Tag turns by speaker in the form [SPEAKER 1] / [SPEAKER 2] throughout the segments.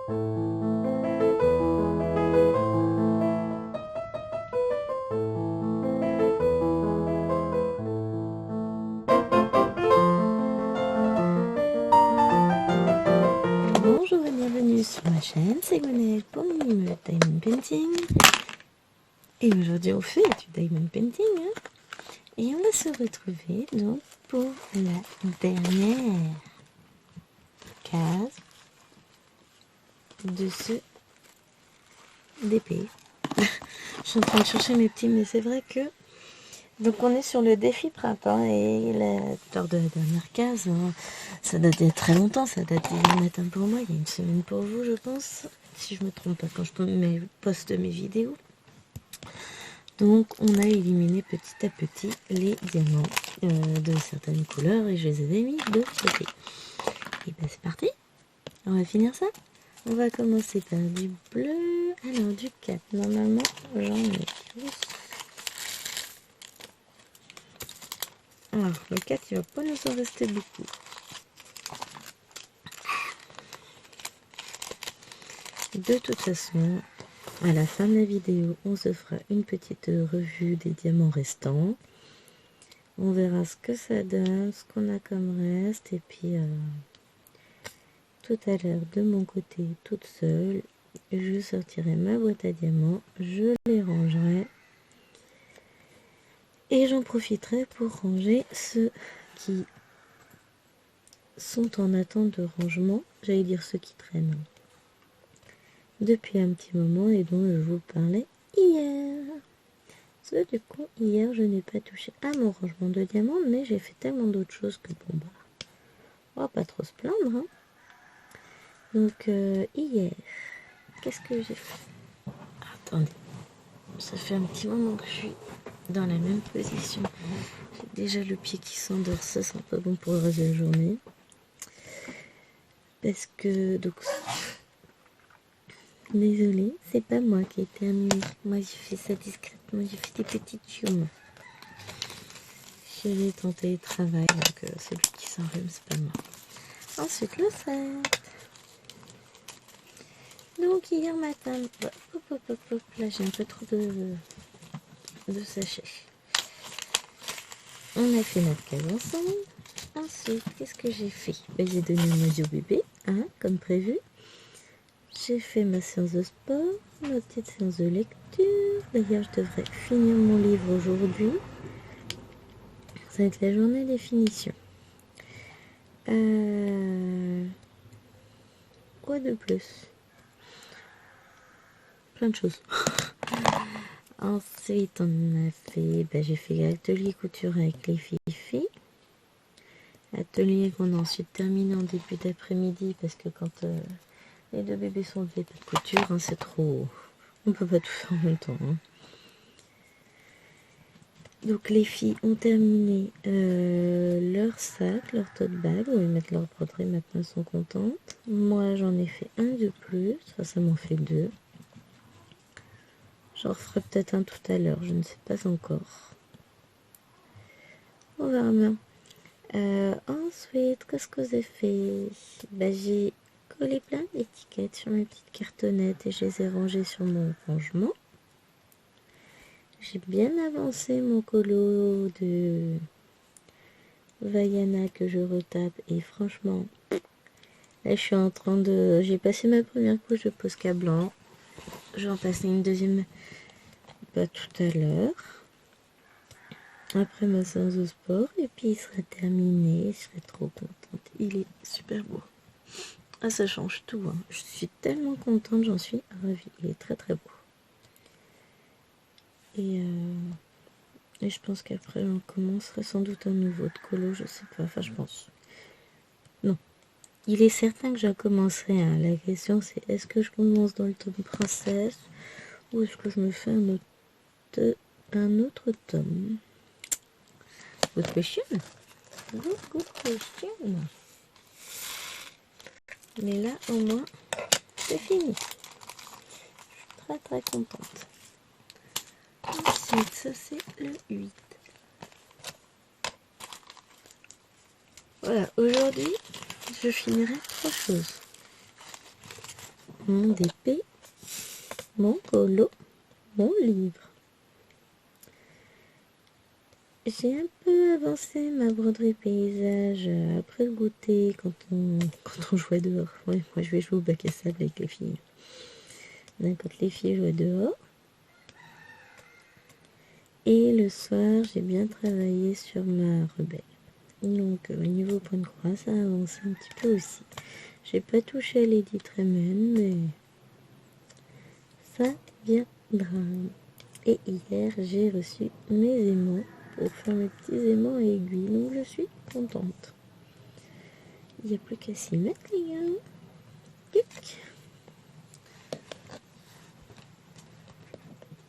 [SPEAKER 1] Bonjour et bienvenue sur ma chaîne, c'est Gwenaëlle pour mon numéro de Diamond Painting. Et aujourd'hui on fait du Diamond Painting. Et on va se retrouver donc pour la dernière case de ce DP. Je suis en train de chercher mes petits, mais c'est vrai que... Donc on est sur le défi printemps et lors de la dernière case, ça date d'il y a très longtemps, ça date d'hier matin pour moi, il y a une semaine pour vous je pense, si je me trompe pas quand je poste mes vidéos. Donc on a éliminé petit à petit les diamants de certaines couleurs et je les avais mis de côté. Et ben c'est parti, on va finir ça. On va commencer par du bleu, alors du 4, normalement j'en ai tous. Alors, le 4, il va pas nous en rester beaucoup. De toute façon, à la fin de la vidéo, on se fera une petite revue des diamants restants. On verra ce que ça donne, ce qu'on a comme reste. Et puis, tout à l'heure, de mon côté, toute seule, je sortirai ma boîte à diamants. Je les rangerai. Et j'en profiterai pour ranger ceux qui sont en attente de rangement. J'allais dire ceux qui traînent depuis un petit moment et dont je vous parlais hier. Parce que du coup, hier, je n'ai pas touché à mon rangement de diamants, mais j'ai fait tellement d'autres choses que bon, bah, on va pas trop se plaindre. Hein. Donc, hier, qu'est-ce que j'ai fait? Attendez, ça fait un petit moment que je suis dans la même position. J'ai déjà le pied qui s'endort, ça sent pas bon pour le reste de la journée. Parce que, donc, désolée, c'est pas moi qui ai terminé. Moi, j'ai fait ça discrètement, j'ai fait des petites chiomes. J'ai tenté le travail, donc celui qui s'enrhume, c'est pas moi. Ensuite, le 7. Donc, hier matin, là, j'ai un peu trop de sachets. On a fait notre case ensemble. Ensuite, qu'est-ce que j'ai fait? J'ai donné un adieu au bébé, hein, comme prévu. J'ai fait ma séance de sport, ma petite séance de lecture. D'ailleurs, je devrais finir mon livre aujourd'hui. Ça va être la journée des finitions. Quoi de plus? Plein de choses. Ensuite, on a fait... j'ai fait l'atelier couture avec les filles. Atelier qu'on a ensuite terminé en début d'après-midi parce que quand les deux bébés sont levés, pas de couture, hein, c'est trop... On peut pas tout faire en même temps. Hein. Donc les filles ont terminé leur sac, leur tote bag, où ils mettent leur broderie, maintenant elles sont contentes. Moi j'en ai fait un de plus, ça m'en fait 2. J'en referai peut-être un tout à l'heure, je ne sais pas encore. On verra bien. Ensuite, qu'est-ce que j'ai fait? J'ai collé plein d'étiquettes sur mes petites cartonnettes et je les ai rangées sur mon rangement. J'ai bien avancé mon colo de Vaiana que je retape et franchement, là je suis en train de... J'ai passé ma première couche de Posca blanc. Je vais en passer une deuxième tout à l'heure. Après ma séance de sport et puis il sera terminé. Je serai trop contente. Il est super beau. Ah, ça change tout. Hein. Je suis tellement contente, j'en suis ravie. Il est très très beau. Et je pense qu'après on commencerait sans doute un nouveau de colo, je sais pas, enfin je pense. Non. Il est certain que je commencerai. Hein. La question c'est est-ce que je commence dans le tome princesse ou est-ce que je me fais un autre tome? Good question. Good question. Mais là au moins c'est fini. Je suis très très contente. Ensuite, ça c'est le 8. Voilà, aujourd'hui, je finirai 3 choses. mon DP, mon polo, mon livre. J'ai un peu avancé ma broderie paysage après le goûter quand on jouait dehors. Ouais, moi je vais jouer au bac à sable avec les filles. Donc, quand les filles jouaient dehors. Et le soir, j'ai bien travaillé sur ma rebelle. Donc, au niveau point de croix, ça a avancé un petit peu aussi. J'ai pas touché Lady Tremaine, mais ça viendra. Et hier, j'ai reçu mes aimants pour faire mes petits aimants et aiguilles. Donc, je suis contente. Il n'y a plus qu'à s'y mettre, les gars. Tic.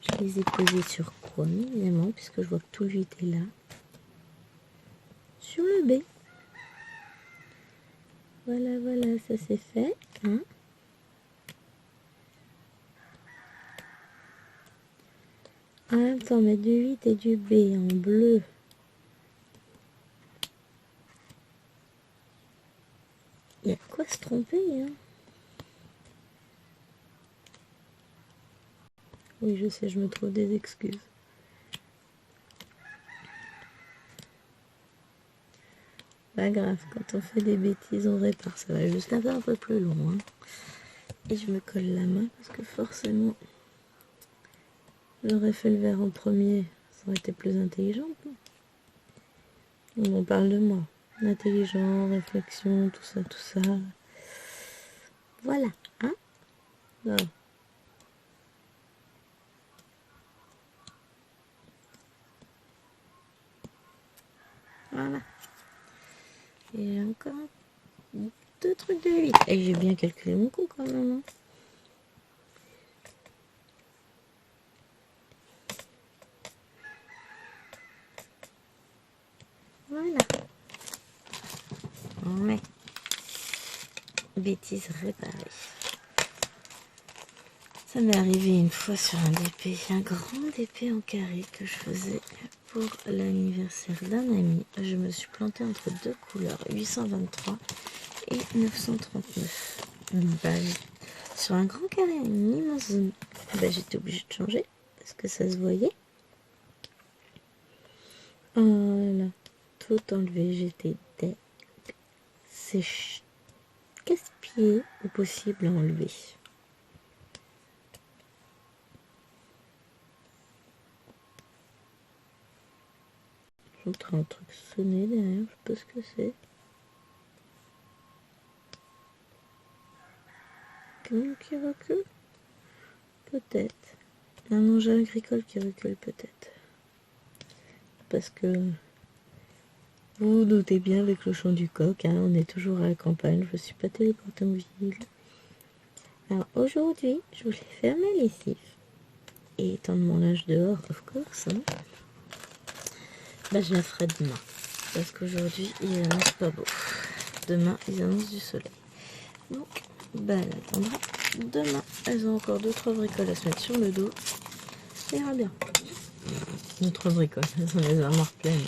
[SPEAKER 1] Je les ai posés sur quoi, évidemment, puisque je vois que tout le vide est là. Sur le B. Voilà, voilà, ça c'est fait. Hein. En même temps, mettre du 8 et du B en bleu. Il y a quoi se tromper, hein? Oui, je sais, je me trouve des excuses. Pas grave, quand on fait des bêtises, on répare. Ça va juste un peu plus long. Hein. Et je me colle la main parce que forcément, j'aurais fait le verre en premier. Ça aurait été plus intelligent. On parle de moi. Intelligent, réflexion, tout ça, tout ça. Voilà, hein? Non. Voilà. Et encore deux trucs de 8. Et j'ai bien calculé mon coup quand même. Hein. Voilà. Ouais. Bêtise réparée. Ça m'est arrivé une fois sur un DP, un grand DP en carré que je faisais pour l'anniversaire d'un ami. Je me suis plantée entre deux couleurs, 823 et 939. Bah, sur un grand carré, une immense zone, bah, j'étais obligée de changer parce que ça se voyait. Voilà, tout enlevé, j'étais deg. C'est casse-pied au possible à enlever. J'entends un truc sonner derrière, je sais pas ce que c'est. Camion qui recule? Peut-être. Un engin agricole qui recule peut-être. Parce que vous vous doutez bien avec le chant du coq, hein, on est toujours à la campagne, je ne suis pas téléportée en ville. Alors aujourd'hui, je voulais faire ma lessive. Et étendre mon linge dehors, of course, hein, bah, je la ferai demain. Parce qu'aujourd'hui, il annonce pas beau. Demain, ils annoncent du soleil. Donc, bah, elle attendra. Demain, elles ont encore 2-3 bricoles à se mettre sur le dos. Ça ira bien. 2-3 bricoles, elles ont les armoires pleines.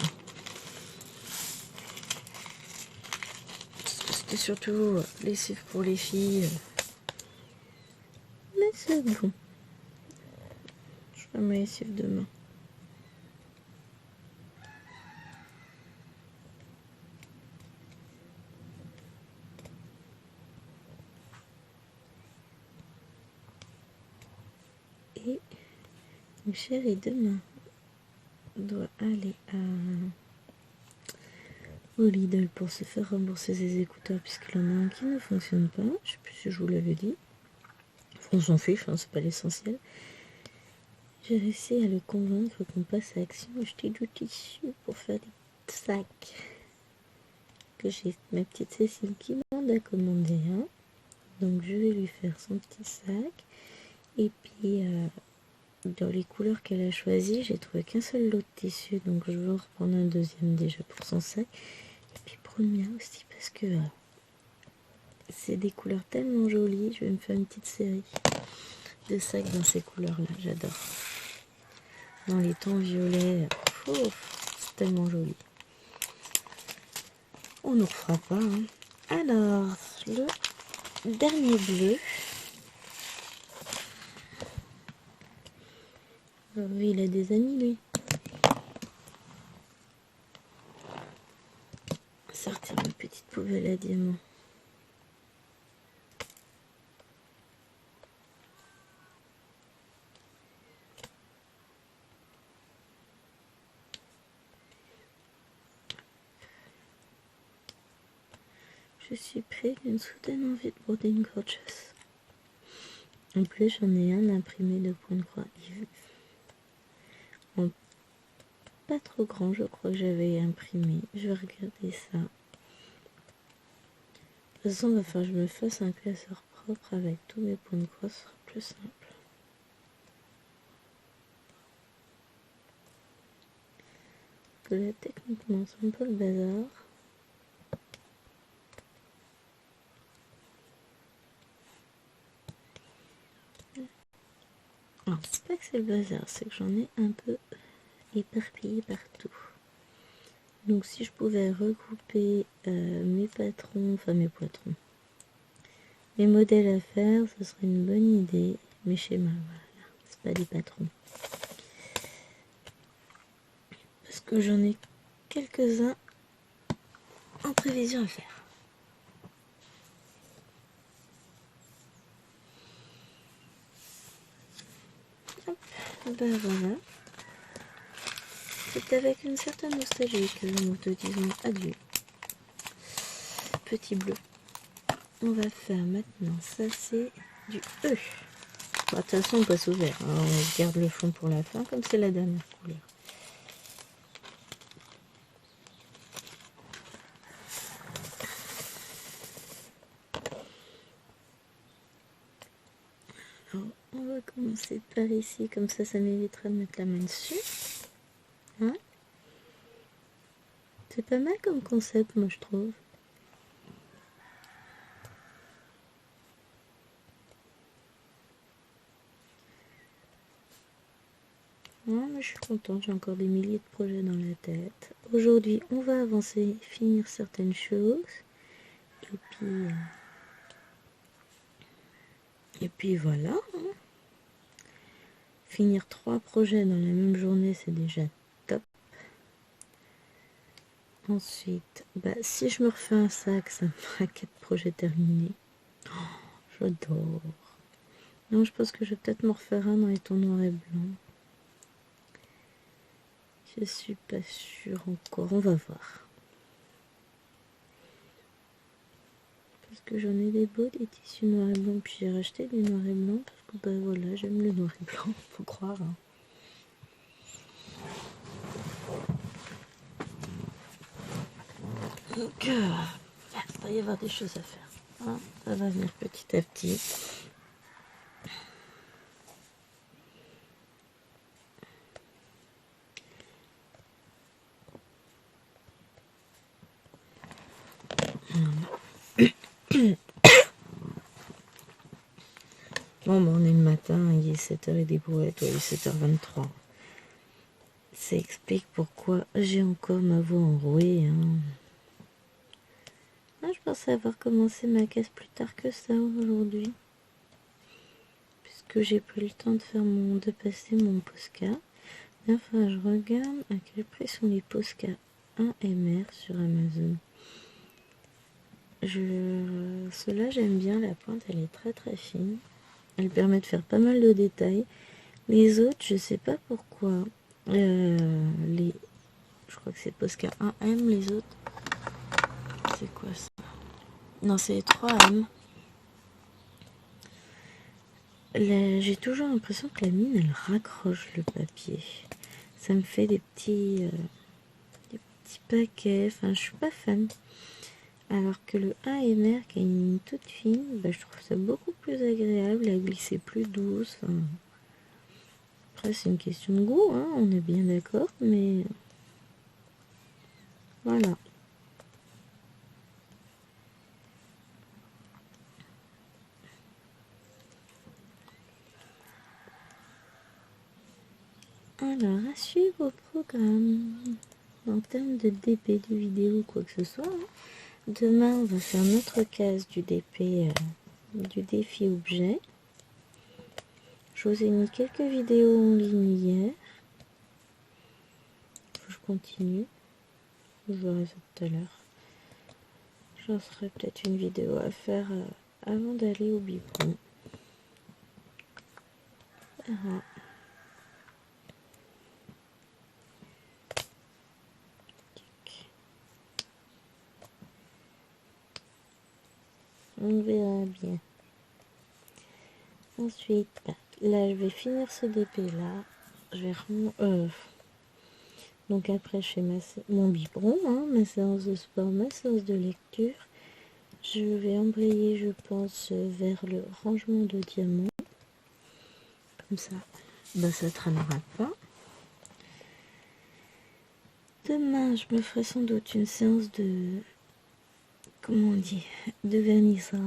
[SPEAKER 1] C'était surtout lessive pour les filles. Mais c'est bon. Je ferai ma lessive demain. Et mon chéri demain doit aller au Lidl pour se faire rembourser ses écouteurs puisqu'il en a un qui ne fonctionne pas. Je sais plus si je vous l'avais dit. On s'en fiche, hein, c'est pas l'essentiel. J'ai réussi à le convaincre qu'on passe à action et acheter du tissu pour faire des sacs. Que j'ai ma petite Cécile qui m'en a commandé un. Donc je vais lui faire son petit sac. Et puis dans les couleurs qu'elle a choisies, j'ai trouvé qu'un seul lot de tissu. Donc je vais en reprendre un deuxième déjà pour son sac. Et puis pour le mien aussi parce que c'est des couleurs tellement jolies. Je vais me faire une petite série de sacs dans ces couleurs-là. J'adore. Dans les tons violets. C'est tellement joli. On ne refera pas. Hein. Alors, le dernier bleu. Oui, il a des amis, lui. Sortir une petite poubelle à diamants. Je suis pris d'une soudaine envie de broder une gorgeous. En plus, j'en ai un imprimé de point de croix. En pas trop grand, je crois que j'avais imprimé. Je vais regarder ça. De toute façon, il va falloir que je me fasse un classeur propre avec tous mes points de croix, ce sera plus simple. Parce que là, techniquement, c'est un peu le bazar. Alors, c'est pas que c'est le bazar, c'est que j'en ai un peu éparpillé partout. Donc, si je pouvais regrouper mes patrons, enfin mes patrons, mes modèles à faire, ce serait une bonne idée. Mes schémas, voilà, c'est pas des patrons. Parce que j'en ai quelques-uns en prévision à faire. Hop, ben voilà. C'est avec une certaine nostalgie que nous te disons adieu. Petit bleu. On va faire maintenant, ça c'est du E. Bon, de toute façon on passe au vert, hein. On garde le fond pour la fin comme c'est la dernière couleur. Alors, on va commencer par ici, comme ça m'évitera de mettre la main dessus. Hein, c'est pas mal comme concept, moi je trouve. Ouais, mais je suis contente, j'ai encore des milliers de projets dans la tête. Aujourd'hui, on va avancer, finir certaines choses. Et puis voilà. Hein. Finir 3 projets dans la même journée, c'est déjà top. Ensuite, bah, si je me refais un sac, ça me fera 4 projets terminés. Oh, j'adore. Non, je pense que je vais peut-être m'en refaire un dans les tons noirs et blancs. Je suis pas sûre encore, on va voir. Parce que j'en ai des beaux, des tissus noirs et blancs, puis j'ai racheté du noir et blanc, parce que bah voilà, j'aime le noir et blanc, faut croire. Hein. Donc, il va y avoir des choses à faire. Hein. Ça va venir petit à petit. Bon, bah, on est le matin, il est 7h et des brouettes, ouais, 7h23. Ça explique pourquoi j'ai encore ma voix enrouée. Hein. Ah, je pensais avoir commencé ma caisse plus tard que ça aujourd'hui. Puisque j'ai pris le temps de passer mon Posca. Enfin, je regarde à quel prix sont les Posca 1MR sur Amazon. Ceux-là, j'aime bien, la pointe, elle est très très fine. Elle permet de faire pas mal de détails. Les autres, je sais pas pourquoi. Je crois que c'est Posca 1M, les autres. C'est quoi ça? Non, c'est les 3M. J'ai toujours l'impression que la mine, elle raccroche le papier. Ça me fait des petits paquets. Enfin, je suis pas fan. Alors que le 1MR, qui a une mine toute fine, bah, je trouve ça beaucoup plus agréable à glisser, plus douce. Enfin, après, c'est une question de goût, hein, on est bien d'accord, mais voilà. Alors, à suivre au programme. En termes de DP de vidéo ou quoi que ce soit, hein. Demain, on va faire notre case du DP, du défi objet. Je vous ai mis quelques vidéos en ligne hier. Je continue. Je verrai ça tout à l'heure. J'en ferai peut-être une vidéo à faire avant d'aller au biberon. Voilà. On verra bien. Ensuite, là, je vais finir ce DP là. Je vais donc après, je fais mon biberon, hein, ma séance de sport, ma séance de lecture. Je vais embrayer, je pense, vers le rangement de diamants. Comme ça, ça traînera pas. Demain, je me ferai sans doute une séance de... Comment on dit? De vernissage.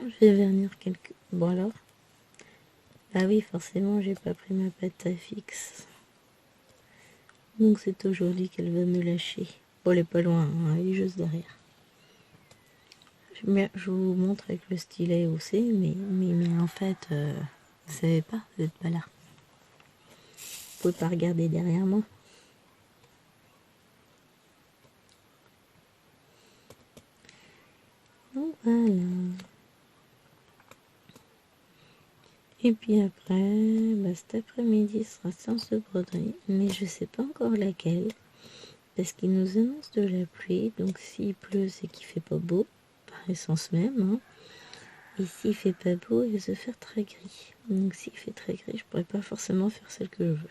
[SPEAKER 1] Je vais vernir quelques... Bon alors. Ah oui, forcément, j'ai pas pris ma pâte à fixe. Donc c'est aujourd'hui qu'elle va me lâcher. Bon, elle est pas loin, hein, elle est juste derrière. Je vous montre avec le stylet où c'est, mais en fait, vous savez pas, vous n'êtes pas là. Vous pouvez pas regarder derrière moi. Donc voilà. Et puis après, cet après-midi sera séance de broderie, mais je sais pas encore laquelle, parce qu'il nous annonce de la pluie, donc s'il pleut, c'est qu'il fait pas beau, par essence même, hein. Et s'il fait pas beau, il va se faire très gris. Donc s'il fait très gris, je pourrais pas forcément faire celle que je veux.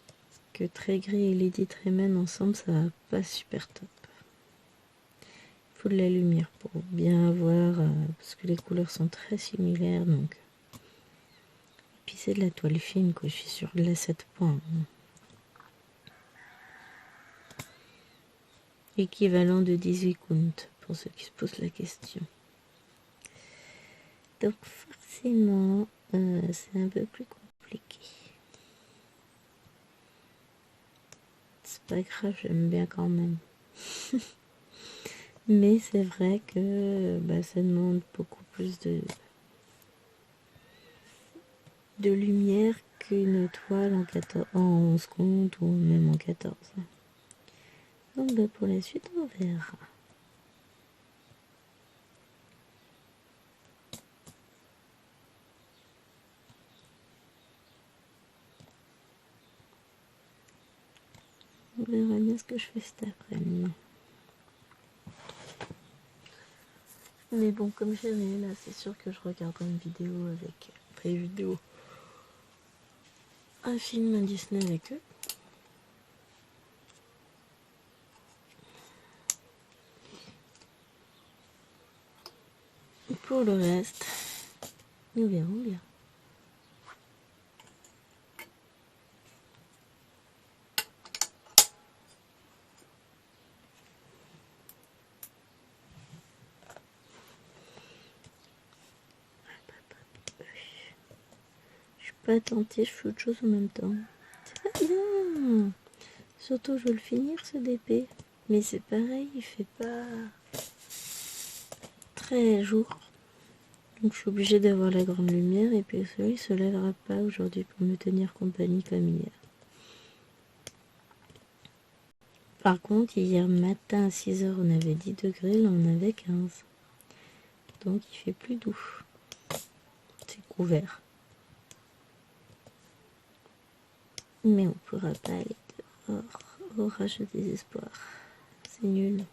[SPEAKER 1] Parce que très gris et Lady Tremaine ensemble, ça va pas super top. Il faut de la lumière pour bien avoir, parce que les couleurs sont très similaires, donc. Et puis c'est de la toile fine, quoi. Je suis sur de la 7 points. Équivalent de 18 count, pour ceux qui se posent la question. Donc forcément, c'est un peu plus compliqué. C'est pas grave, j'aime bien quand même. Mais c'est vrai que ça demande beaucoup plus de lumière qu'une toile en 11 comptes ou même en 14. Donc pour la suite, on verra. On verra bien ce que je fais cet après-midi. Mais bon, comme j'ai rien là, c'est sûr que je regarderai une vidéo avec... Enfin, une vidéo. Un film Disney avec eux. Pour le reste, nous verrons bien. Je suis pas tentée, je fais autre chose en même temps. C'est pas bien. Surtout, je veux le finir ce DP. Mais c'est pareil, il fait pas très jour. Donc je suis obligée d'avoir la grande lumière et puis le soleil se lèvera pas aujourd'hui pour me tenir compagnie comme hier. Par contre, hier matin à 6h on avait 10 degrés, là on avait 15. Donc il fait plus doux. C'est couvert. Mais on pourra pas aller dehors. Orage de désespoir. C'est nul.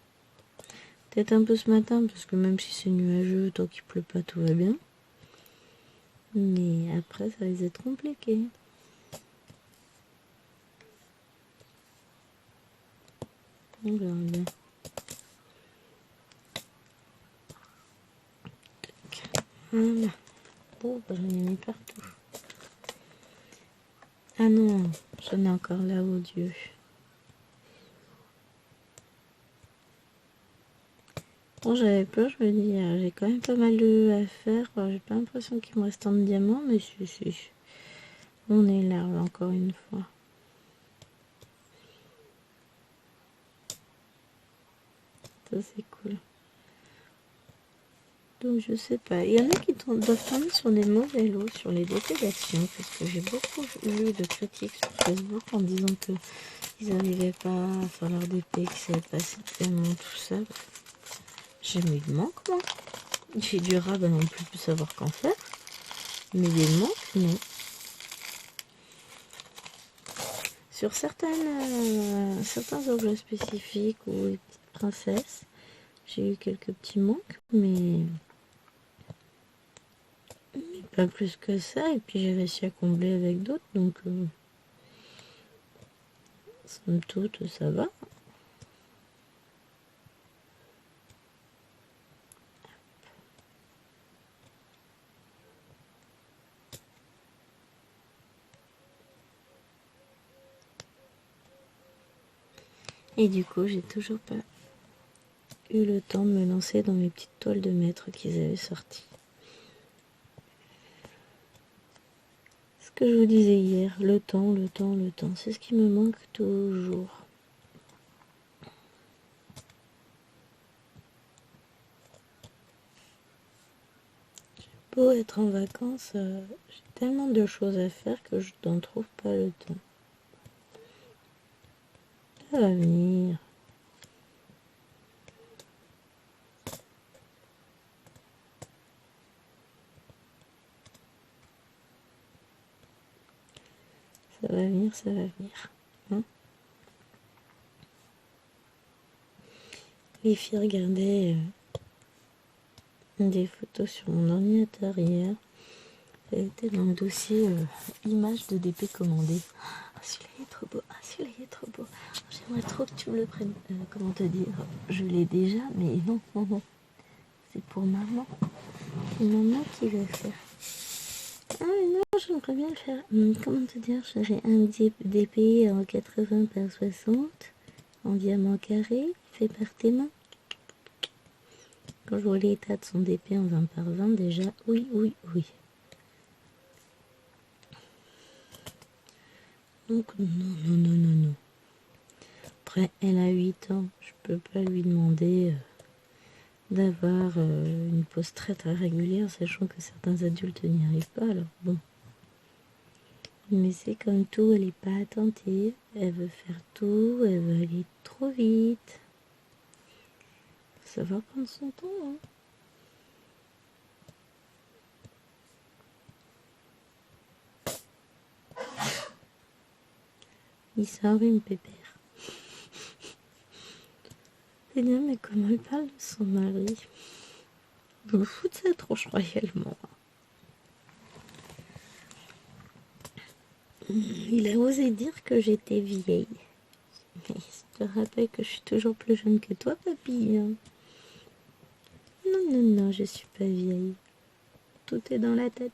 [SPEAKER 1] Peut-être un peu ce matin parce que même si c'est nuageux, tant qu'il pleut pas tout va bien. Mais après ça risque d'être compliqué. On verra bien. Voilà. Oh, j'en ai mis partout. Ah non, j'en ai encore là, oh Dieu. Bon, j'avais peur, je me dis, j'ai quand même pas mal de à faire. J'ai pas l'impression qu'il me reste tant de diamants, mais si. On est large encore une fois. Ça, c'est cool. Donc je sais pas. Il y en a qui doivent tomber sur des mauvais lots sur les DP d'Action, parce que j'ai beaucoup lu de critiques sur Facebook en disant que ils n'arrivaient pas à faire leur DP, que ça pas tellement tout ça. J'ai mis de manque, moi. J'ai du rab à non plus savoir qu'en faire. Mais des manques, non. Sur certains objets spécifiques ou les petites princesses, j'ai eu quelques petits manques, mais pas plus que ça. Et puis j'ai réussi à combler avec d'autres, donc somme toute, ça va. Et du coup, j'ai toujours pas eu le temps de me lancer dans mes petites toiles de maître qu'ils avaient sorties. Ce que je vous disais hier, le temps, c'est ce qui me manque toujours. Beau être en vacances, j'ai tellement de choses à faire que je n'en trouve pas le temps. Ça va venir. Ça va venir, ça va venir. Hein, les filles regardaient des photos sur mon ordinateur hier. Elle était dans le dossier images de DP commandées. Ah, celui-là il est trop beau. Ah, celui-là il est trop beau. J'aimerais trop que tu me le prennes. Comment te dire? Je l'ai déjà, mais non, non, non. C'est pour maman. C'est maman qui veut faire. Ah, mais non, j'aimerais bien le faire. Comment te dire? J'ai un DP en 80 par 60, en diamant carré, fait par tes mains. Quand je vois l'état de son DP en 20 par 20, déjà, oui, oui, oui. Donc, non, non, non, non, non. Après, elle a 8 ans. Je peux pas lui demander d'avoir une pause très très régulière, sachant que certains adultes n'y arrivent pas. Alors, bon. Mais c'est comme tout, elle n'est pas attentive. Elle veut faire tout, elle veut aller trop vite. Ça va prendre son temps, hein. Il sort une pépère. C'est bien, mais comment elle parle de son mari? Je me fous de sa tronche royalement. Il a osé dire que j'étais vieille. Mais je te rappelle que je suis toujours plus jeune que toi, papy. Hein. Non, non, non, je suis pas vieille. Tout est dans la tête.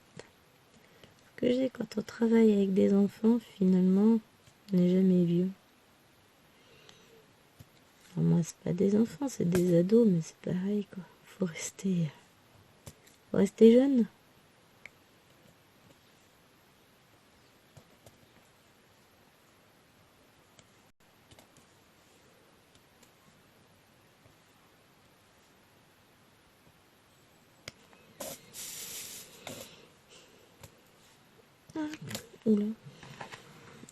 [SPEAKER 1] Ce que j'ai quand on travaille avec des enfants, finalement, on n'est jamais vieux. Alors moi, c'est pas des enfants, c'est des ados, mais c'est pareil, quoi. Faut rester jeune. Ah, oula.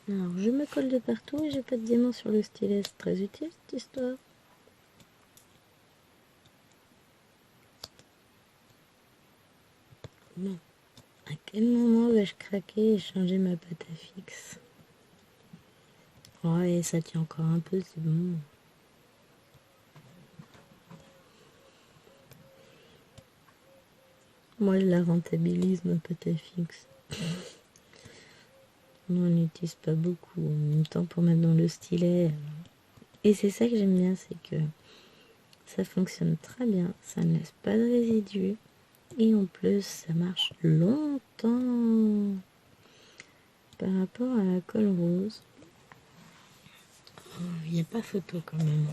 [SPEAKER 1] Alors, je me colle de partout et j'ai pas de diamant sur le stylet. C'est très utile, cette histoire. Bon. À quel moment vais-je craquer et changer ma pâte à fixe? Ouais, ça tient encore un peu, c'est bon. Moi, je la rentabilise, ma pâte à fixe. On n'utilise pas beaucoup. En même temps, pour mettre dans le stylet. Et c'est ça que j'aime bien, c'est que ça fonctionne très bien. Ça ne laisse pas de résidus. Et en plus, ça marche longtemps. Par rapport à la colle rose, il n'y a pas photo quand même.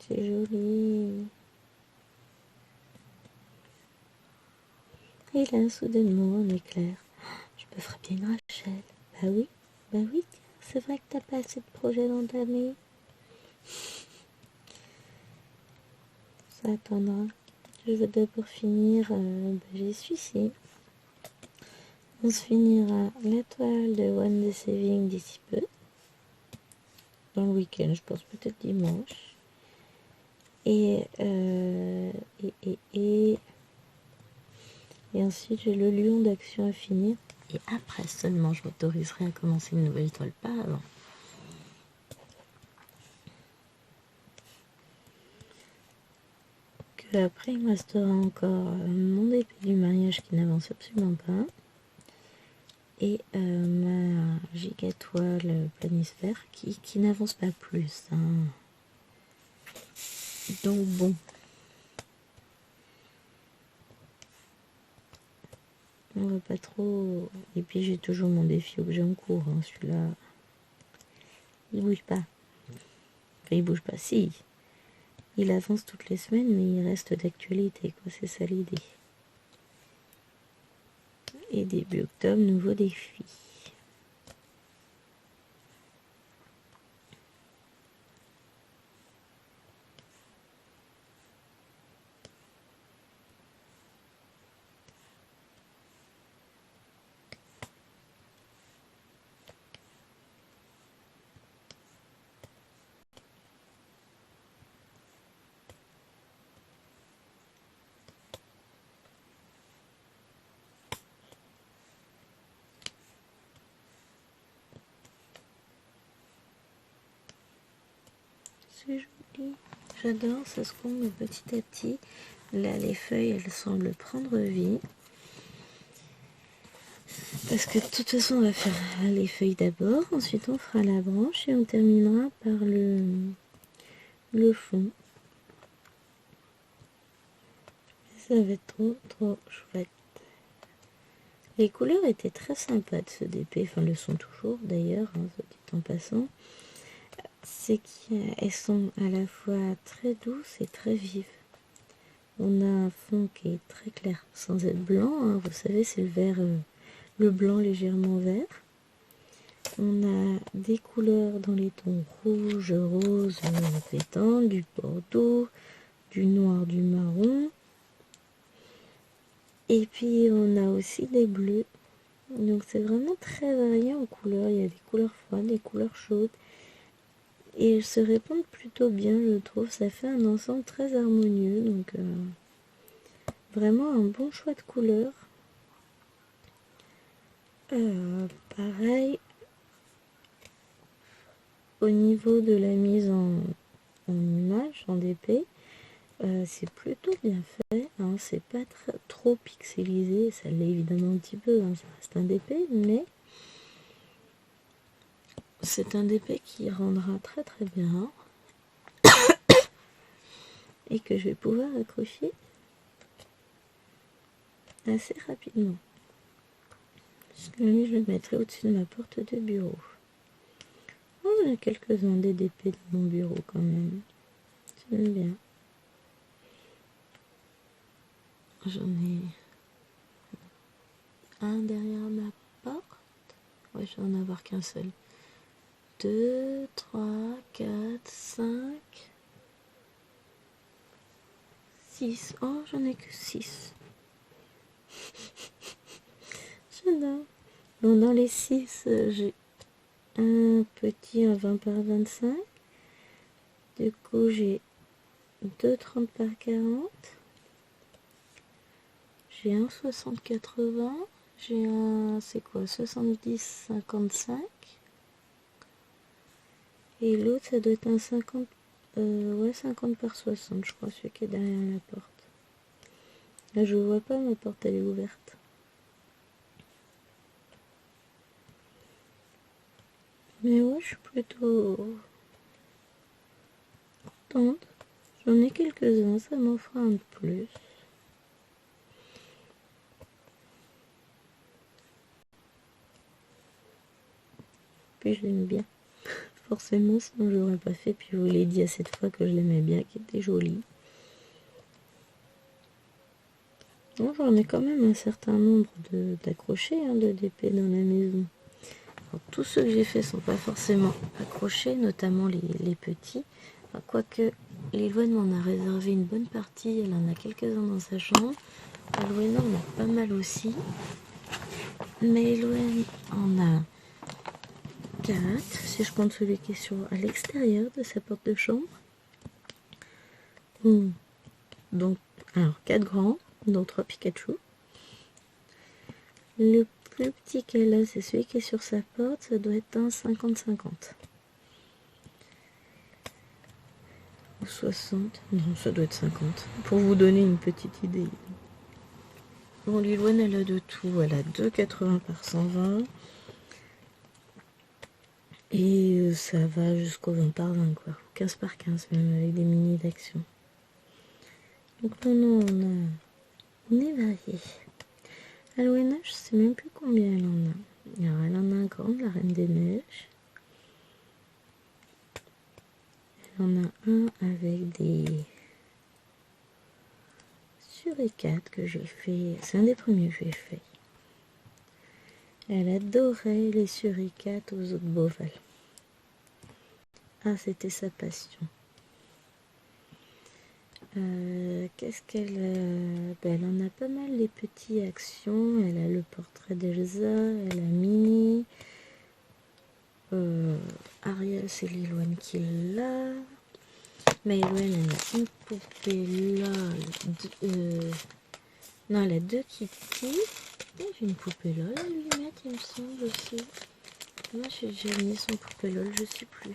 [SPEAKER 1] C'est joli. Et là, soudainement, un éclair. Je me ferais bien une Rachel. Bah oui, tiens, c'est vrai que t'as pas assez de projets d'entamer. Ça attendra. Je veux d'abord finir, j'y suis ici. On se finira la toile de One Day Saving d'ici peu. Dans le week-end, je pense peut-être dimanche. Et ensuite, j'ai le lion d'action à finir. Et après seulement, je m'autoriserai à commencer une nouvelle toile, pas avant. Après, il me restera encore mon épée du mariage qui n'avance absolument pas. Et ma giga toile planisphère qui n'avance pas plus. Hein. Donc bon. On va pas trop... Et puis j'ai toujours mon défi objet en cours. Hein. Celui-là, il bouge pas. Enfin, il bouge pas. Si. Il avance toutes les semaines, mais il reste d'actualité. C'est ça l'idée. Et début octobre, nouveau défi. C'est joli. J'adore, ça se comble petit à petit. Là, les feuilles, elles semblent prendre vie. Parce que de toute façon, on va faire les feuilles d'abord. Ensuite, on fera la branche et on terminera par le fond. Ça va être trop, trop chouette. Les couleurs étaient très sympas de ce DP. Enfin, le sont toujours d'ailleurs, hein, soit dit en passant. C'est qu'elles sont à la fois très douces et très vives. On a un fond qui est très clair, sans être blanc. Hein, vous savez, c'est le vert, le blanc légèrement vert. On a des couleurs dans les tons rouge, rose, pétant, du bordeaux, du noir, du marron. Et puis on a aussi des bleus. Donc c'est vraiment très varié en couleurs. Il y a des couleurs froides, des couleurs chaudes. Et elles se répondent plutôt bien, je trouve. Ça fait un ensemble très harmonieux. Donc vraiment un bon choix de couleurs. Pareil, au niveau de la mise en image, en DP, c'est plutôt bien fait. Hein, c'est pas trop pixelisé. Ça l'est évidemment un petit peu. Hein, ça reste un DP, mais c'est un DP qui rendra très très bien. Et que je vais pouvoir accrocher assez rapidement. Lui, je le mettrai au-dessus de ma porte de bureau. Oh, il y a quelques-uns des DP dans mon bureau quand même. J'aime bien. J'en ai un derrière ma porte. Ouais, je vais en avoir qu'un seul. 2, 3, 4, 5, 6. Oh, j'en ai que 6. J'adore. Bon, dans les 6, j'ai un petit, un 20 par 25. Du coup, j'ai 2 30 par 40. J'ai un 60-80. J'ai un, c'est quoi, 70-55. Et l'autre, ça doit être un 50, ouais, 50 par 60, je crois, celui qui est derrière la porte. Là, je vois pas, ma porte, elle est ouverte. Mais ouais, je suis plutôt contente. J'en ai quelques-uns, ça m'en fera un de plus. Puis je l'aime bien. forcément, sinon je l'aurais pas fait. Puis je vous l'ai dit à cette fois que je l'aimais bien, qui était jolie. Bon, j'en ai quand même un certain nombre d'accrochés de DP dans la maison. Alors, tous ceux que j'ai fait sont pas forcément accrochés, notamment les petits. Enfin, quoique, Lilouane m'en a réservé une bonne partie, elle en a quelques-uns dans sa chambre. Eloana en a pas mal aussi. Mais Eloane en a 4, si je compte celui qui est à l'extérieur de sa porte de chambre. Donc, alors 4 grands, dont 3 Pikachu. Le plus petit qu'elle a, c'est celui qui est sur sa porte, ça doit être un 50-50. Ou 60, non, ça doit être 50. Pour vous donner une petite idée. Bon, Lilouane, elle a de tout. Elle a 2,80 par 120. Et ça va jusqu'au 20 par 20, quoi. 15 par 15, même, avec des mini d'action. Donc non, on est varié. Alwena, je sais même plus combien elle en a. Alors, elle en a un grand, la Reine des Neiges. Elle en a un avec des suricates que j'ai fait. C'est un des premiers que j'ai fait. Elle adorait les suricates aux eaux de Beauval. Ah, c'était sa passion. Qu'est-ce qu'elle a? Ben, elle en a pas mal les petits actions. Elle a le portrait d'Elsa, elle a Minnie. Ariel, c'est Lilouane qui l'a. Mais Lilouane, elle a une poupée LOL. Non, elle a 2 Kitty. J'ai une poupée LOL à lui mettre, il me semble aussi. Moi, j'ai déjà mis son poupée LOL, je sais plus.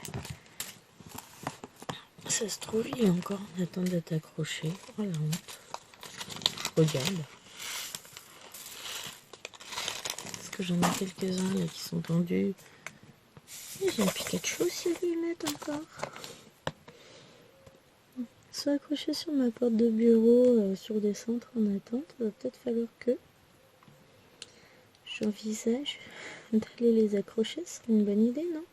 [SPEAKER 1] Ça se trouve, il est encore en attente d'être accroché. Oh la honte. Regarde. Parce que j'en ai quelques-uns là qui sont tendus. Et j'ai un Pikachu aussi à lui mettre encore. Ils sont accrochés sur ma porte de bureau, sur des centres en attente. Il va peut-être falloir que j'envisage d'aller les accrocher. Ce serait une bonne idée, non?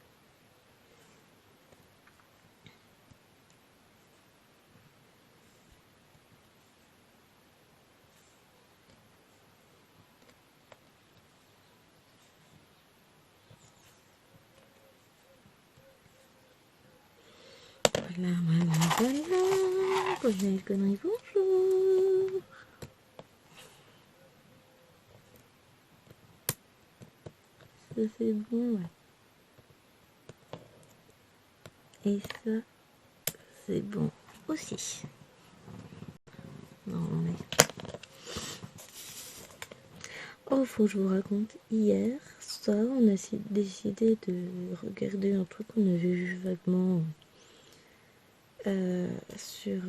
[SPEAKER 1] Voilà. Bonjour, connerie, bonjour. Ça c'est bon, ouais. Et ça, c'est bon aussi. Non, mais... Oh, faut que je vous raconte. Hier soir, on a décidé de regarder un truc qu'on avait vu vaguement sur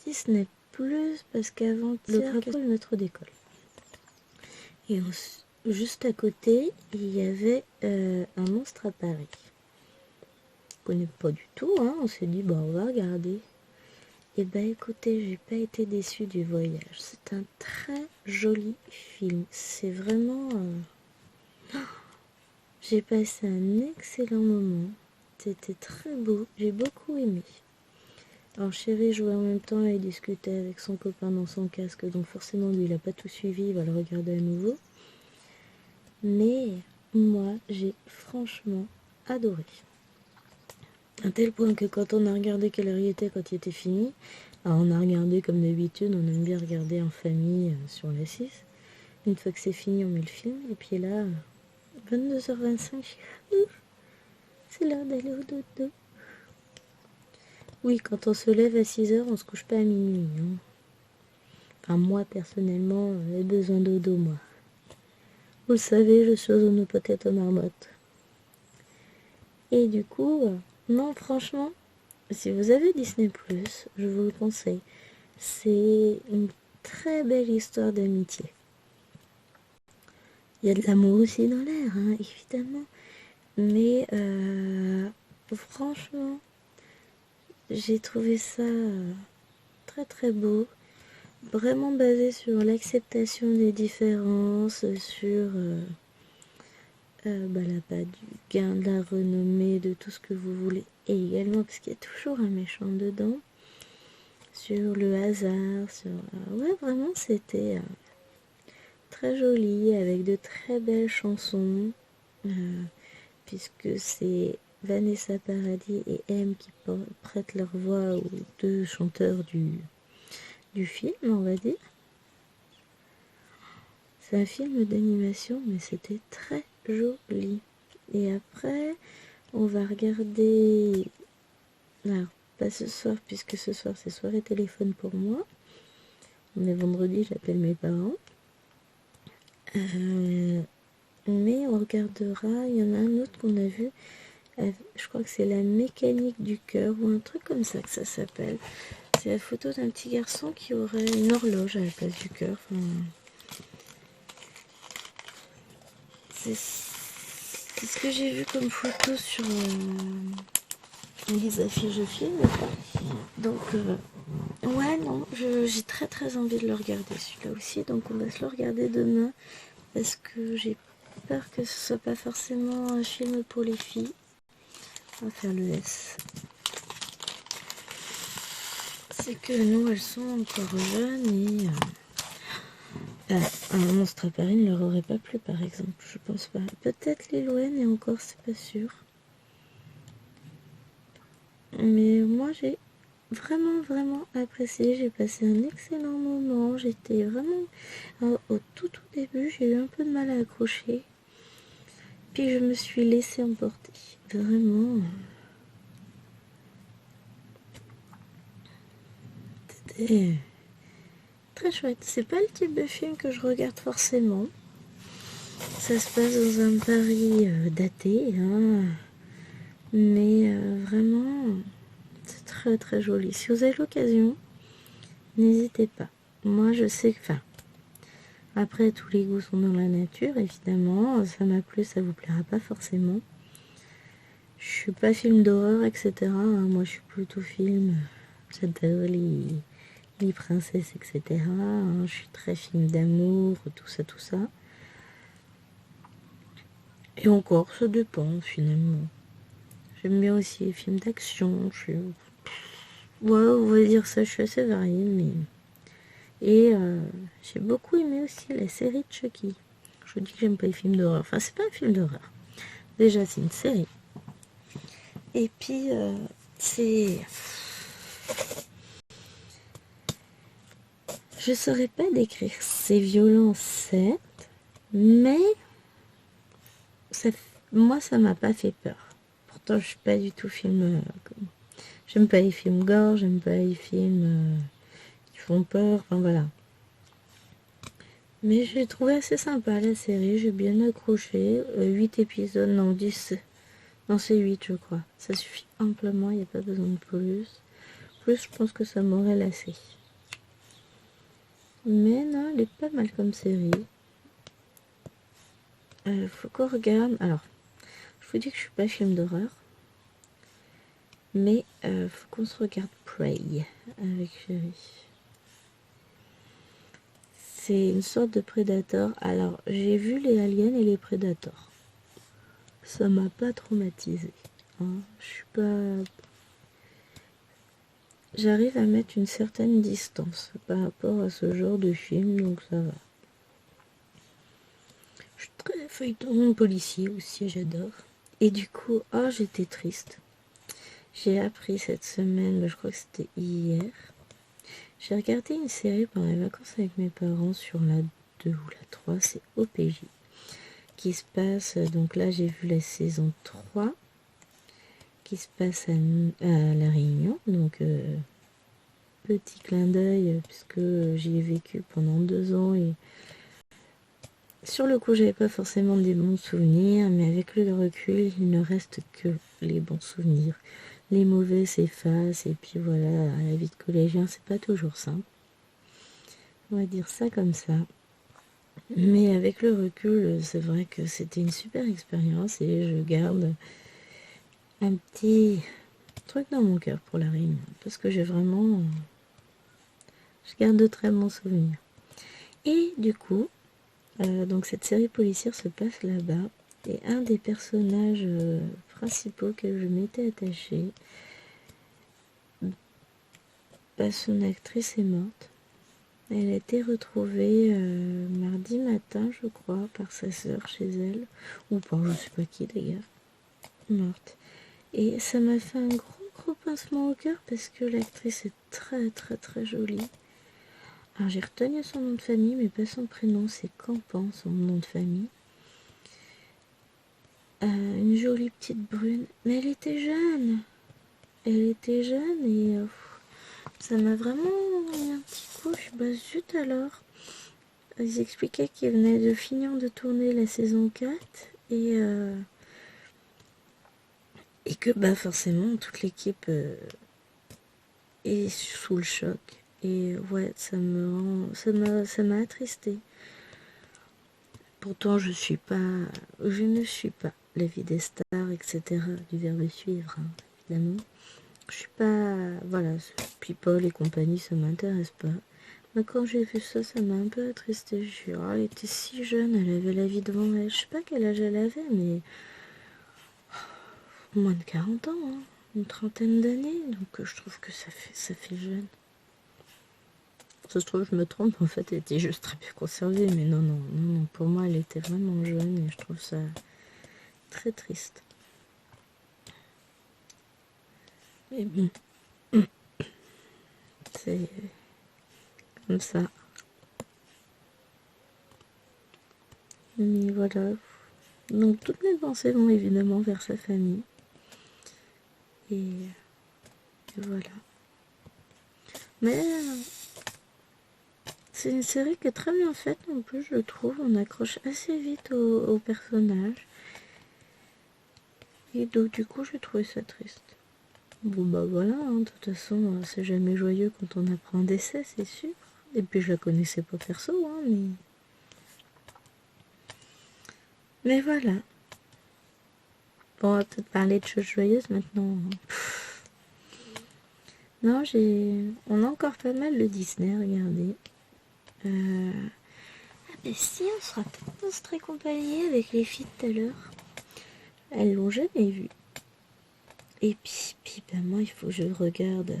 [SPEAKER 1] Disney Plus, parce qu'avant le crapaud le maître d'école. Et juste à côté, il y avait un monstre à Paris. On connaît pas du tout, hein. On s'est dit, bah on va regarder. Et bah écoutez, j'ai pas été déçue du voyage. C'est un très joli film. C'est vraiment... J'ai passé un excellent moment. C'était très beau. J'ai beaucoup aimé. Alors chéri jouait en même temps et discutait avec son copain dans son casque. Donc forcément, lui, il a pas tout suivi. Il va le regarder à nouveau. Mais moi, j'ai franchement adoré. À tel point que quand on a regardé quelle heure il était quand il était fini, alors on a regardé comme d'habitude, on aime bien regarder en famille sur la 6. Une fois que c'est fini, on met le film. Et puis là, 22h25, c'est l'heure d'aller au dodo. Oui, quand on se lève à 6h, on se couche pas à minuit. Hein. Enfin, moi, personnellement, j'ai besoin de dodo, moi. Vous le savez, je suis une potato marmotte. Et du coup, non, franchement, si vous avez Disney+, je vous le conseille. C'est une très belle histoire d'amitié. Il y a de l'amour aussi dans l'air, hein, évidemment. Mais franchement, j'ai trouvé ça très très beau. Vraiment basé sur l'acceptation des différences, sur la Paduc, gain, de la renommée, de tout ce que vous voulez. Et également, parce qu'il y a toujours un méchant dedans, sur le hasard, sur... ouais, vraiment, c'était très joli, avec de très belles chansons, puisque c'est Vanessa Paradis et M qui prêtent leur voix aux deux chanteurs du film, on va dire. C'est un film d'animation, mais c'était très joli. Et après, on va regarder... Alors, pas ce soir, puisque ce soir, c'est soirée téléphone pour moi. On est vendredi, j'appelle mes parents. Mais on regardera, il y en a un autre qu'on a vu, je crois que c'est La mécanique du cœur, ou un truc comme ça que ça s'appelle. C'est la photo d'un petit garçon qui aurait une horloge à la place du cœur. Enfin, c'est ce que j'ai vu comme photo sur les affiches de films. Donc, ouais, non, j'ai très très envie de le regarder celui-là aussi. Donc, on va se le regarder demain parce que j'ai peur que ce soit pas forcément un film pour les filles. On va faire le S. C'est que nous, elles sont encore jeunes et un monstre à Paris ne leur aurait pas plu, par exemple. Je pense pas. Peut-être Lil Wayne et encore, c'est pas sûr. Mais moi, j'ai vraiment, vraiment apprécié. J'ai passé un excellent moment. J'étais vraiment... au tout début, j'ai eu un peu de mal à accrocher. Puis je me suis laissée emporter. Vraiment. C'était très chouette. C'est pas le type de film que je regarde forcément. Ça se passe dans un Paris daté, hein. Mais vraiment, c'est très très joli. Si vous avez l'occasion, n'hésitez pas. Moi, je sais que... Enfin, après, tous les goûts sont dans la nature, évidemment. Ça m'a plu, ça vous plaira pas forcément. Je suis pas film d'horreur, etc. hein. Moi, je suis plutôt film... J'adore les princesses, etc. hein. Je suis très film d'amour, tout ça, tout ça. Et encore, ça dépend, finalement. J'aime bien aussi les films d'action. Ouais, on va dire ça, je suis assez variée, mais... Et j'ai beaucoup aimé aussi la série de Chucky. Je vous dis que j'aime pas les films d'horreur. Enfin, c'est pas un film d'horreur. Déjà, c'est une série. Et puis, c'est... Je saurais pas décrire. C'est violent, certes, mais moi, ça m'a pas fait peur. Pourtant, je suis pas du tout film... J'aime pas les films gore, j'aime pas les films qui font peur, enfin voilà. Mais j'ai trouvé assez sympa la série, j'ai bien accroché. 8 épisodes, non 10. Non, c'est 8 je crois. Ça suffit amplement, il n'y a pas besoin de plus. Plus, je pense que ça m'aurait lassé. Mais non, elle est pas mal comme série. Faut qu'on regarde. Alors, je vous dis que je suis pas film d'horreur. Mais faut qu'on se regarde Prey avec Chérie. C'est une sorte de prédateur. Alors, j'ai vu les aliens et les prédateurs. Ça m'a pas traumatisé. Hein. Je suis pas... J'arrive à mettre une certaine distance par rapport à ce genre de film, donc ça va. Je suis très feuilleton policier aussi, j'adore. Et du coup, oh, j'étais triste. J'ai appris cette semaine, je crois que c'était hier. J'ai regardé une série pendant les vacances avec mes parents sur la 2 ou la 3, c'est OPJ. Qui se passe, donc là j'ai vu la saison 3, qui se passe à La Réunion, donc petit clin d'œil, puisque j'y ai vécu pendant 2 ans, et sur le coup j'avais pas forcément des bons souvenirs, mais avec le recul, il ne reste que les bons souvenirs. Les mauvais s'effacent, et puis voilà, la vie de collégien, c'est pas toujours simple. On va dire ça comme ça. Mais avec le recul, c'est vrai que c'était une super expérience et je garde un petit truc dans mon cœur pour La Réunion. Parce que j'ai vraiment... Je garde de très bons souvenirs. Et du coup, donc cette série policière se passe là-bas. Et un des personnages principaux que je m'étais attachée, son actrice est morte. Elle a été retrouvée mardi matin, je crois, par sa sœur chez elle, ou par je sais pas qui d'ailleurs, morte. Et ça m'a fait un gros pincement au cœur parce que l'actrice est très jolie. Alors j'ai retenu son nom de famille, mais pas son prénom, c'est Campan, son nom de famille. Une jolie petite brune, mais elle était jeune. Elle était jeune et ça m'a vraiment mis un petit coup. Je suis bah zut alors. Ils expliquaient qu'ils venaient de finir de tourner la saison 4 et que bah forcément toute l'équipe est sous le choc. Et ouais, ça m'a attristée. Pourtant je ne suis pas la vie des stars, etc. du verbe suivre, hein, évidemment. Je suis pas, voilà, People et compagnie, ça m'intéresse pas. Mais quand j'ai vu ça, ça m'a un peu attristée. Je suis, oh, elle était si jeune, elle avait la vie devant elle. Je sais pas quel âge elle avait, mais moins de 40 ans, hein, une trentaine d'années. Donc je trouve que ça fait jeune. Ça se trouve, je me trompe, en fait, elle était juste très bien conservée. Mais non, pour moi, elle était vraiment jeune et je trouve ça très triste. Mais bon, c'est comme ça. Mais voilà. Donc toutes mes pensées vont évidemment vers sa famille. Et voilà. Mais c'est une série qui est très bien faite en plus, je trouve. On accroche assez vite au personnage. Et donc du coup, j'ai trouvé ça triste. Bon bah voilà, hein, de toute façon, c'est jamais joyeux quand on apprend un décès, c'est sûr. Et puis je la connaissais pas perso, hein, mais voilà. Bon, on va peut-être parler de choses joyeuses maintenant. Non, on a encore pas mal de Disney à regarder. Ah ben si, on sera peut-être se réconcilier avec les filles de tout à l'heure. Elles l'ont jamais vu. Et puis ben moi, il faut que je regarde.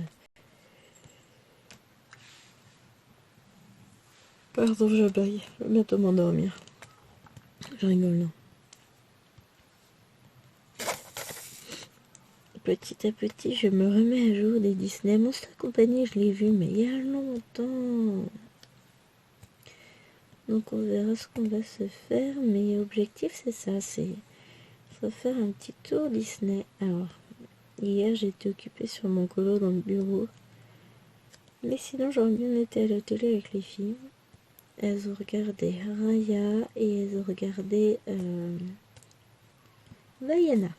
[SPEAKER 1] Pardon, je baille. Je vais bientôt m'endormir. Je rigole, non. Petit à petit, je me remets à jour des Disney. Monstre Compagnie, je l'ai vu, mais il y a longtemps. Donc on verra ce qu'on va se faire. Mais objectif, c'est ça, c'est faut faire un petit tour Disney. Alors, hier, j'étais occupée sur mon colo dans le bureau. Mais sinon, j'aurais bien été à la télé avec les filles. Elles ont regardé Raya et elles ont regardé Vaiana.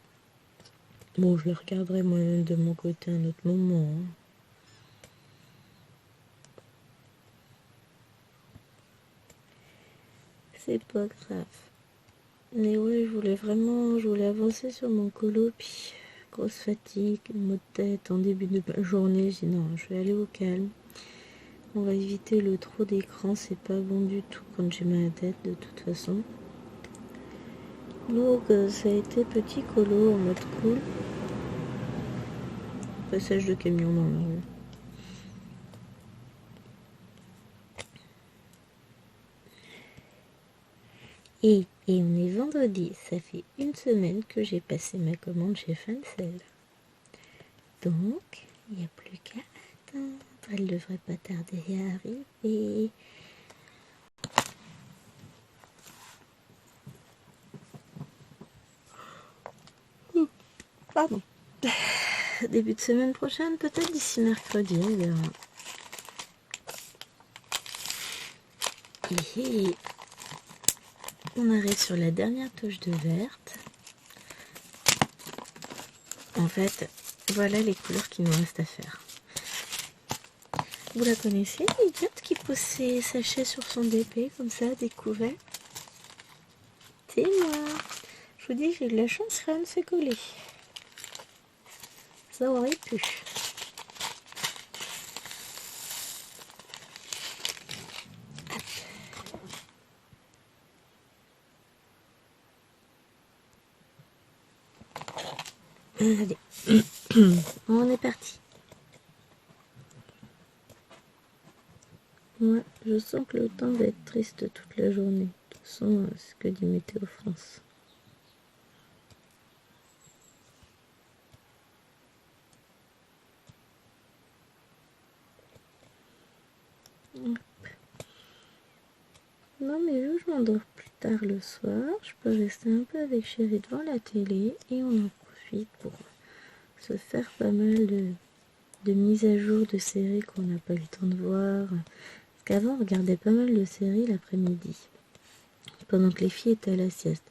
[SPEAKER 1] Bon, je les regarderai moi-même de mon côté à un autre moment. Hein. C'est pas grave. Mais ouais, je voulais avancer sur mon colo, puis grosse fatigue, maux de tête en début de journée. J'ai dit non, je vais aller au calme. On va éviter le trop d'écran, c'est pas bon du tout quand j'ai mal à la tête de toute façon. Donc ça a été petit colo en mode cool. Passage de camion dans la rue. Et on est vendredi, ça fait une semaine que j'ai passé ma commande chez Fancel. Donc, il n'y a plus qu'à attendre. Elle devrait pas tarder à arriver. Pardon. Début de semaine prochaine, peut-être d'ici mercredi, on verra. Et on arrive sur la dernière touche de verte. En fait, voilà les couleurs qu'il nous reste à faire. Vous la connaissez, l'idiote qui pose ses sachets sur son DP, comme ça, découvert? C'est moi. Je vous dis, j'ai de la chance, rien ne s'est collé. Ça aurait pu. Allez, on est parti. Moi, je sens que le temps va être triste toute la journée. De toute façon, c'est ce que dit Météo France. Non, mais vu que je m'endors plus tard le soir, je peux rester un peu avec Chérie devant la télé et on en profite pour se faire pas mal de mises à jour de séries qu'on n'a pas eu le temps de voir. Parce qu'avant, on regardait pas mal de séries l'après-midi, pendant que les filles étaient à la sieste.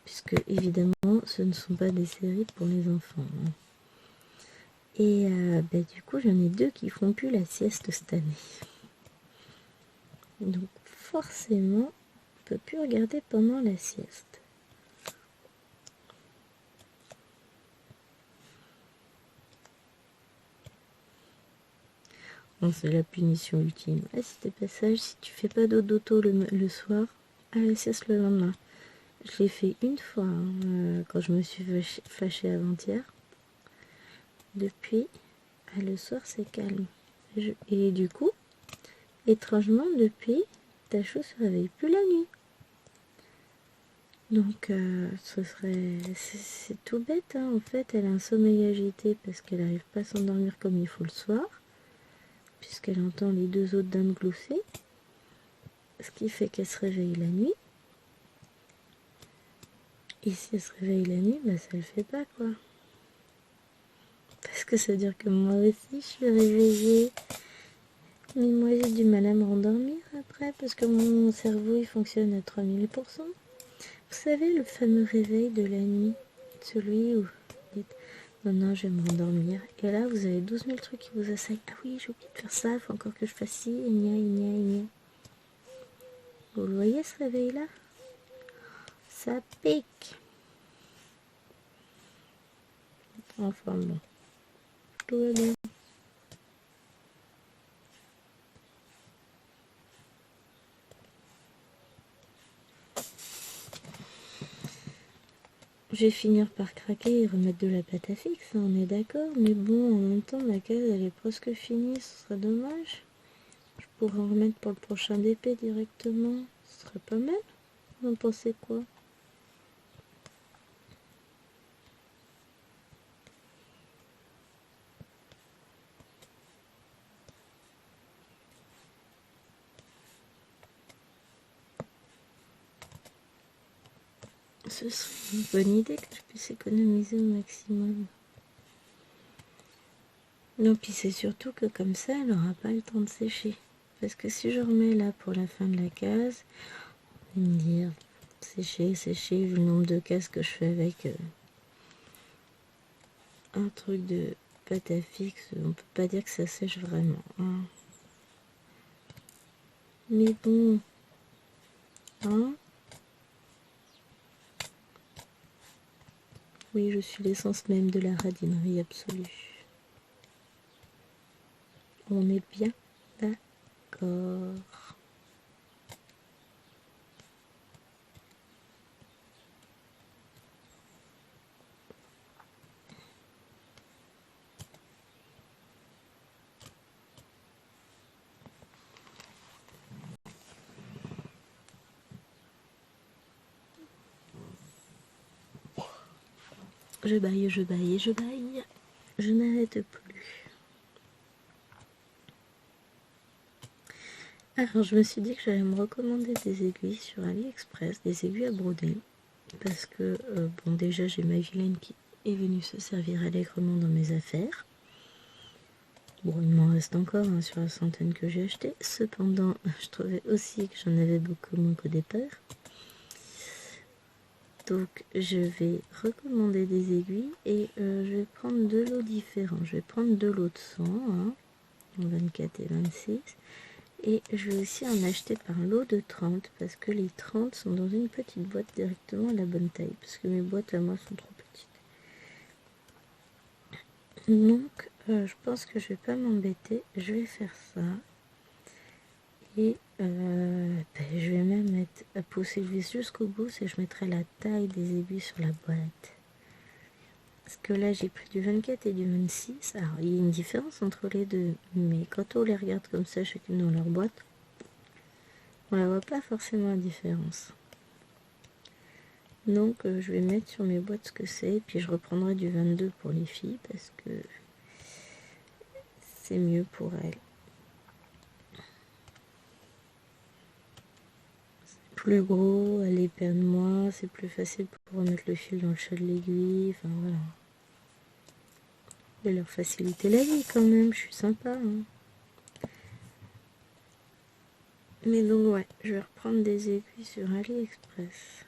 [SPEAKER 1] Puisque, évidemment, ce ne sont pas des séries pour les enfants. Et du coup, j'en ai deux qui font plus la sieste cette année. Donc, forcément, on peut plus regarder pendant la sieste. Bon, c'est la punition ultime. Ah, si t'es pas sage, si tu fais pas dodo le soir, à la sieste le lendemain. Je l'ai fait une fois quand je me suis fâchée avant-hier. Depuis, le soir c'est calme. Et du coup, étrangement, depuis, Tachou se réveille plus la nuit. Donc, c'est tout bête, hein. En fait, elle a un sommeil agité parce qu'elle n'arrive pas à s'endormir comme il faut le soir, puisqu'elle entend les deux autres dames glousser, ce qui fait qu'elle se réveille la nuit. Et si elle se réveille la nuit, ça le fait pas, quoi. Parce que ça veut dire que moi aussi, je suis réveillée. Mais moi, j'ai du mal à me rendormir après, parce que mon cerveau, il fonctionne à 3000%. Vous savez, le fameux réveil de la nuit, celui où vous dites non, non, je vais me rendormir. Et là, vous avez 12 000 trucs qui vous assaillent. Ah oui, j'ai oublié de faire ça, il faut encore que je fasse ci, et gna, et gna, et gna. Vous le voyez ce réveil-là? Ça pique. Enfin bon, tout va bien. Je vais finir par craquer et remettre de la pâte à fixe, hein, on est d'accord. Mais bon, en même temps, ma case, elle est presque finie, ce serait dommage. Je pourrais en remettre pour le prochain DP directement. Ce serait pas mal. Vous en pensez quoi? Ce serait une bonne idée que je puisse économiser au maximum. Non, puis c'est surtout que comme ça, elle n'aura pas le temps de sécher. Parce que si je remets là pour la fin de la case, on va me dire sécher, sécher, vu le nombre de cases que je fais avec un truc de pâte à fixe, on peut pas dire que ça sèche vraiment, hein. Mais bon, hein? Oui, je suis l'essence même de la radinerie absolue. On est bien d'accord. Je baille, je baille et je baille. Je n'arrête plus. Alors, je me suis dit que j'allais me recommander des aiguilles sur AliExpress, des aiguilles à broder. Parce que, bon, déjà, j'ai ma vilaine qui est venue se servir allègrement dans mes affaires. Bon, il m'en reste encore sur la centaine que j'ai acheté. Cependant, je trouvais aussi que j'en avais beaucoup moins qu'au départ. Donc, je vais recommander des aiguilles et je vais prendre deux lots différents. Je vais prendre deux lots de 100, 24 et 26. Et je vais aussi en acheter par lot de 30 parce que les 30 sont dans une petite boîte directement à la bonne taille. Parce que mes boîtes à moi sont trop petites. Donc, je pense que je vais pas m'embêter. Je vais faire ça. Et je vais même pousser le vis jusqu'au bout. Et je mettrai la taille des aiguilles sur la boîte. Parce que là, j'ai pris du 24 et du 26. Alors, il y a une différence entre les deux. Mais quand on les regarde comme ça, chacune dans leur boîte, on la voit pas forcément la différence. Donc, je vais mettre sur mes boîtes ce que c'est. Et puis, je reprendrai du 22 pour les filles. Parce que c'est mieux pour elles. Plus gros, elle les perd moins. C'est plus facile pour remettre le fil dans le chat de l'aiguille. Enfin, voilà. Je vais leur faciliter la vie quand même. Je suis sympa, hein. Mais donc ouais, je vais reprendre des aiguilles sur AliExpress.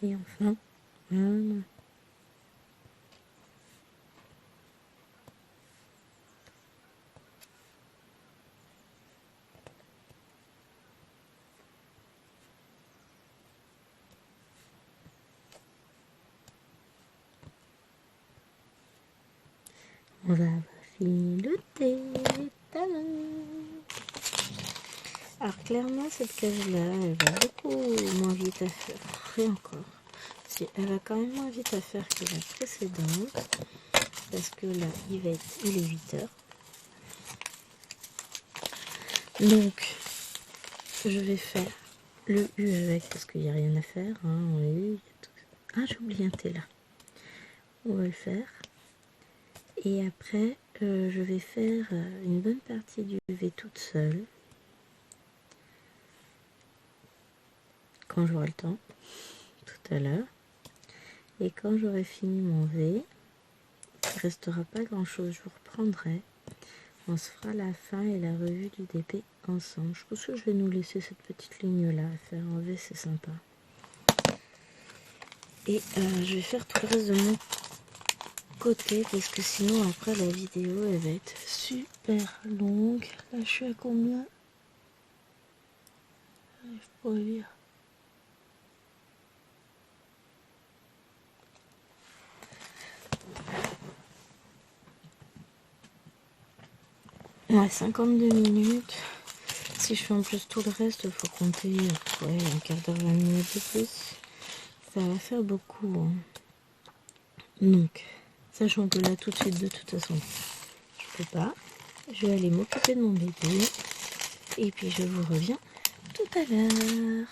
[SPEAKER 1] Et enfin, voilà. On va avoir fini le thé. Tadam. Alors clairement, cette case-là, elle va beaucoup moins vite à faire. Et encore. Si, elle va quand même moins vite à faire que la précédente. Parce que là, il est 8 heures. Donc, je vais faire le U avec, parce qu'il n'y a rien à faire. Hein, en U, ah, j'ai oublié un T là. On va le faire. Et après, je vais faire une bonne partie du V toute seule. Quand j'aurai le temps, tout à l'heure. Et quand j'aurai fini mon V, il ne restera pas grand chose. Je vous reprendrai. On se fera la fin et la revue du DP ensemble. Je pense que je vais nous laisser cette petite ligne là à faire en V, c'est sympa. Et je vais faire tout le reste de mon côté parce que sinon après la vidéo elle va être super longue. Là je suis à combien? Je pourrais lire. Ouais, 52 minutes. Si je fais en plus tout le reste, il faut compter un quart d'heure, 20 minutes de plus. Ça va faire beaucoup. Hein. Donc, sachant que là tout de suite, de toute façon, je peux pas. Je vais aller m'occuper de mon bébé. Et puis je vous reviens tout à l'heure.